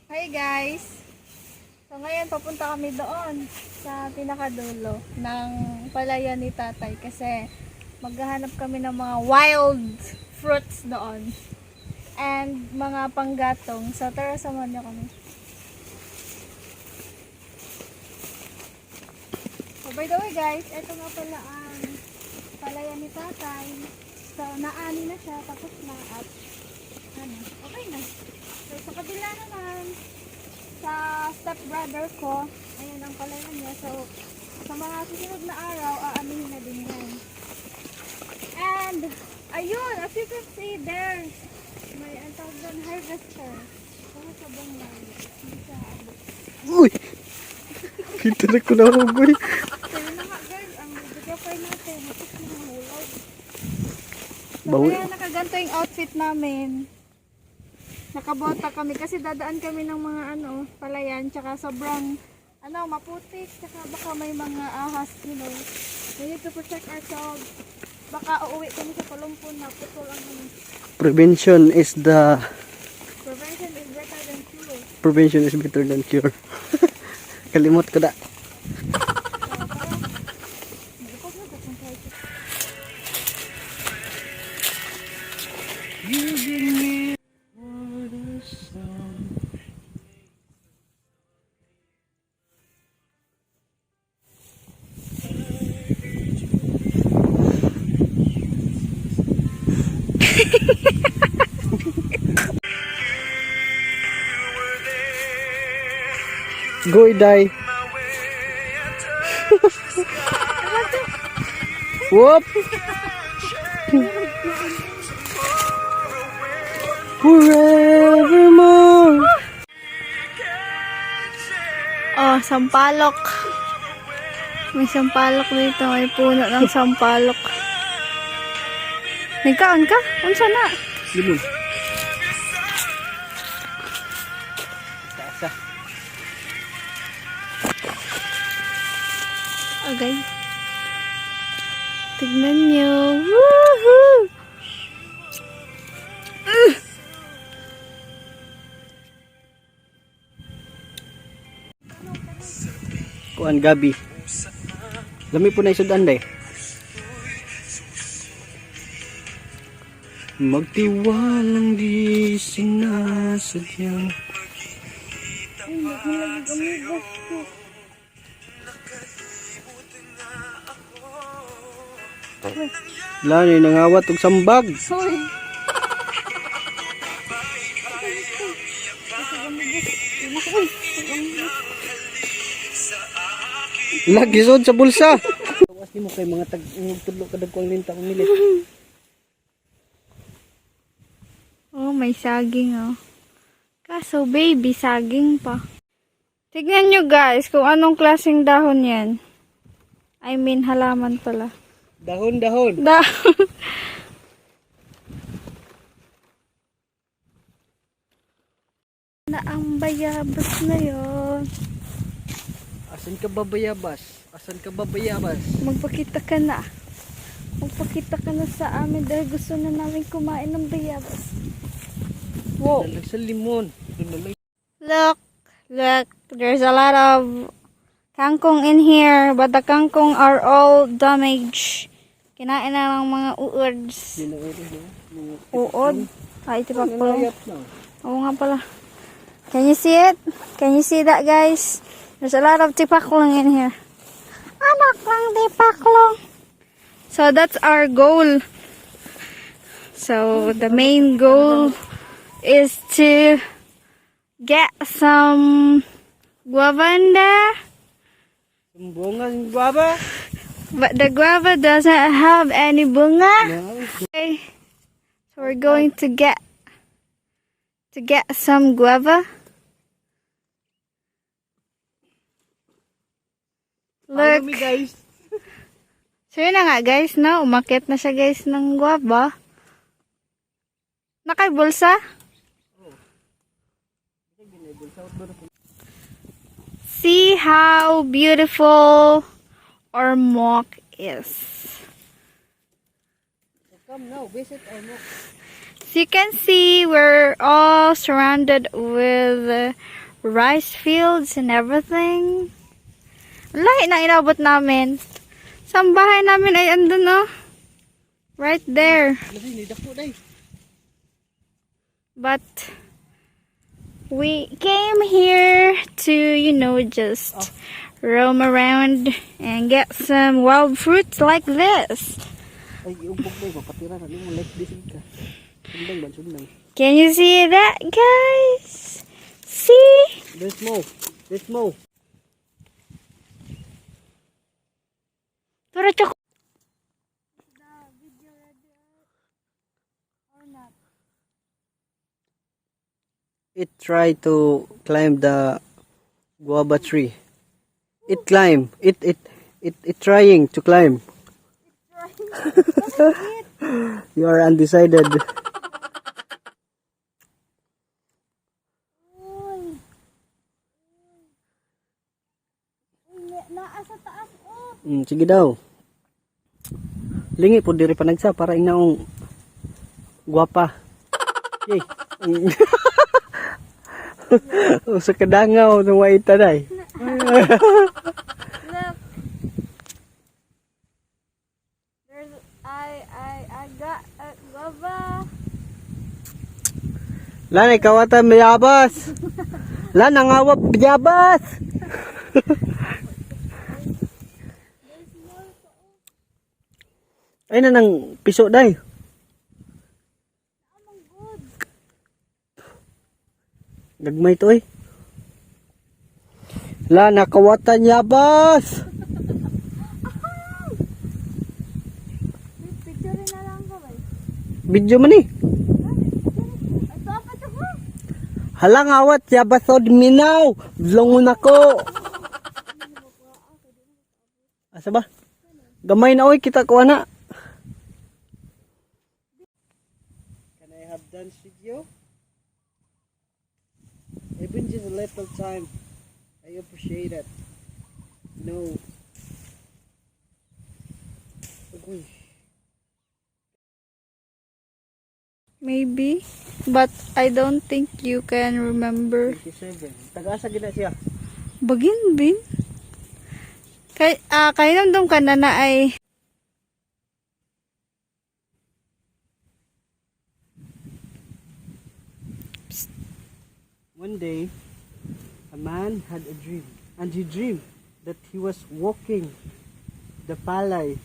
Hi guys! So ngayon papunta kami doon sa pinakadulo ng palayan ni tatay kasi maghahanap kami ng mga wild fruits doon and mga panggatong. So tara, samahan niyo kami. So by the way guys, ito nga pala ang palayan ni tatay. So naani na siya tapos na at okay na. So sa kabila naman sa stepbrother ko, ayan ang palayan niya. So sa mga susunod na araw, aanihin na din yan. And ayun, as you can see there, may ang tawag doon, harvester. Kung sa bang layo, hindi siya abot. Uy! Kita na ko na hugoy. Kaya na nga guys, ang videographer natin, hapos na hulog. So Bawi. kaya nakaganto yung outfit namin. Nakabota kami kasi dadaan kami ng mga palayan, tsaka sobrang maputik, tsaka baka may mga ahas, we need to protect ourselves. Baka uuwi kami sa palumpon na putol ang Prevention is prevention is better than cure. Kalimot ko da. Go, Iday. Whoop! Forevermore. Oh, sampalok. May sampalok dito, may puno ng sampalok. Nagkaan ka? Unsa na? Limon. Taasa. Okay. Tignan nyo. Woohoo! Kuan gabi. Lami po na isudan day. Magtiwalang di sinasadyang. Lani nangawat og sambag. Sorry. Lagi sod sa bulsa. Tawas nimo kay mga tudlo kadag ko ang linta kong milit. Oh, may saging Kaso baby, saging pa. Tignan nyo guys kung anong klaseng dahon yan. I mean halaman pala. Dahon-dahon. Na ang bayabas na yon. Asan ka ba bayabas? Asan ka ba bayabas? Magpakita ka na. Magpakita ka na sa amin dahil gusto na namin kumain ng bayabas. Wow. Dalag sa limon. Look, there's a lot of kangkong in here, but the kangkong are all damaged. Kinain na ng mga uods. Uod? Ay, ito pa po. Oo nga pala. Can you see it? Can you see that, guys? There's a lot of tipaklong in here. Anak lang tipaklong. So that's our goal. So the main goal is to get some guava in there. Bunga ng guava? But the guava doesn't have any bunga. No. Okay. So we're going to get some guava. Follow Look. me, guys. So yun na nga guys, no? Umakyat na siya guys ng guava. Nakay bulsa? See how beautiful our mock is. Come now, visit our mock. As you can see, we're all surrounded with rice fields and everything. Lahi na inabot namin. Sa bahay namin ay andun, oh. Right there. But we came here to, just roam around and get some wild fruits like this. Ay, iumbog na yung patira na mo like this ka. Sundang. Can you see that, guys? See? There's more. Tura chok. It tried to climb the guava tree. It climb. It trying to climb. You are undecided. Naasa taas, oh. Sige daw. Lingi po diri panagsa para inaong guwapa. Yay. Sa kadangaw ng waita day. Look. There's I got a guava. Lan kawatan mayabas. Lan nangawap biyabas. Ay na nang piso day. Gagmay to eh. La nakawatan yabas. Picture na lang ko, bay. Video man eh. Ito apa to ko? Halang awat yabas od minaw. Vlongon ako. Asa ba? Gamay na oy kita ko ana. Can I have dance with you? Even just a little time. I appreciate it. No. Uy. Maybe, but I don't think you can remember. 27. Taga-asa gina siya. Bagin bin. Kay nandun ka na ay One day, a man had a dream, and he dreamed that he was walking the palay,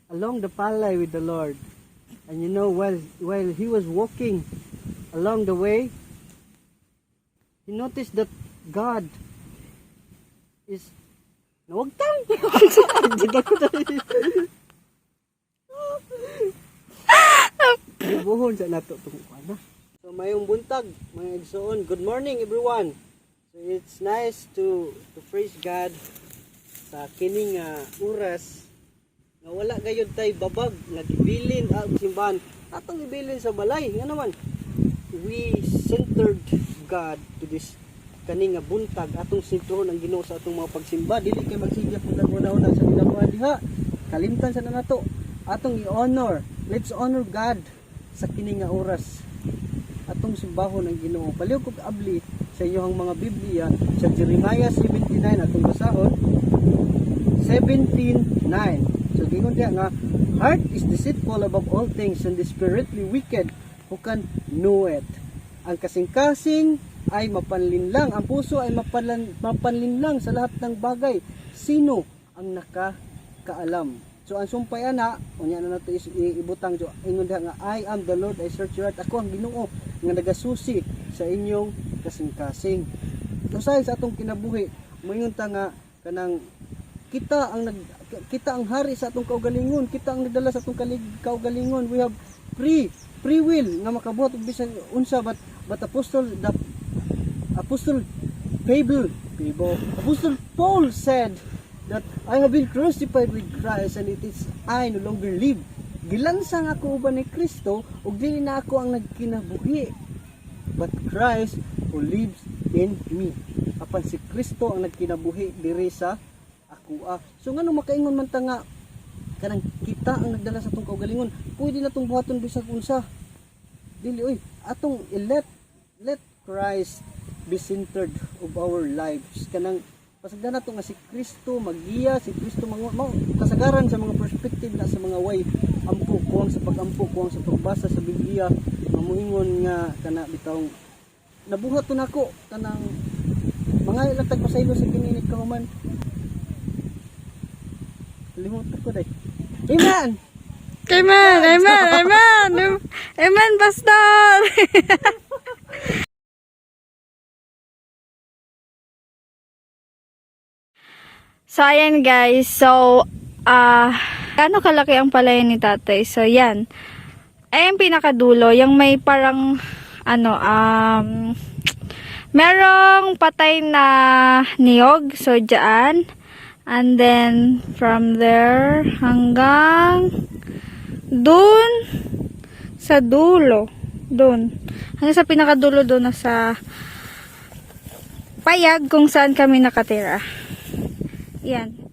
along the palay with the Lord. And while he was walking along the way, he noticed that God is nawagtang. Buhon sa nato tungkol na. So mayong buntag, mga igsoon. Good morning everyone. So it's nice to praise God sa kining oras nga wala gayud tay babag nagibilin simbahan. Atong ibilin sa balay nga naman. We centered God to this kaning buntag atong sentron ang Ginoo sa atong mga pagsimba. Dili kay magsigya pud una sa ginagawa diha. Kalimtan sa nato. Atong i-honor. Let's honor God sa kining oras. Atong simbahon ang Ginoo. Paliw ko abli sa inyong mga Biblia sa Jeremiah 79 atong basahon 17:9. So gingon diha nga heart is deceitful above all things and desperately wicked, who can know it? Ang kasing-kasing ay mapanlinlang, ang puso ay mapanlinlang sa lahat ng bagay. Sino ang nakakaalam? So ang sumpay ana, unya na nato ibutang jo ingon diha nga I am the Lord, I search your heart. Ako ang Ginoo nga nagasusi sa inyong kasing-kasing. Usahay sa atong kinabuhi, moingon ta nga kanang kita ang hari sa atong kaugalingon, kita ang nagdala sa atong kaugalingon. We have free will nga makabuhat og bisan unsa, but Apostle Paul said that I have been crucified with Christ, and it is I no longer live. Gilansang ako uban ni Kristo, ug dili na ako ang nagkinabuhi, but Christ who lives in me. Apan si Kristo ang nagkinabuhi diri sa ako. So ngano makaingon man ta nga kanang kita ang nagdala sa atong kaugalingon, pwede na tong buhaton bisag unsa. Dili oy, atong let Christ be centered of our lives. Kanang pasagdan nato nga si Kristo magiya, si Kristo kasagaran sa mga perspective na sa mga way ampo kuwang sa pagampo, kuwang sa pagbasa sa Biblia, mamuingon nga kana bitawng nabuhat to nako kanang mga ilatag pasaylo sa kini kahuman. Limutan ko day. Amen. Amen, amen, amen. Amen, pastor. So, ayan guys. So, gaano kalaki ang palayan ni tatay? So, yan. Ay, yung pinakadulo, yung may parang, merong patay na niyog. So, dyan. And then, from there, hanggang dun sa dulo. Dun. Hanggang sa pinakadulo dun na sa payag kung saan kami nakatira. Yan.